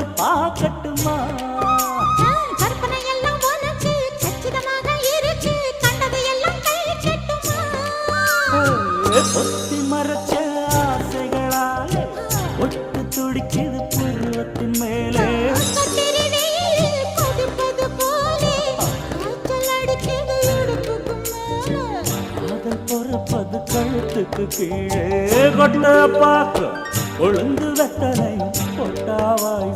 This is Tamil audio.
வந்து பார்க்கட்டுமா கற்பனை எல்லாம் உனக்கு கச்சிதமாக இருக்கு கண்டது எல்லாம் கை கட்டுமா ஒத்தி மறைச்ச ஆசைகளால ஒட்டு துடிக்குது பருவத்தின் மேலே கொதிப்பது போலே காய்ச்சல் அடிக்குது இடுப்புக்கு மேலே காதல் பொறுப்பது கழுத்துக்கு கீழே கொட்ட பார்க்க கொழுந்து வெத்தனை பொட்டாவாய்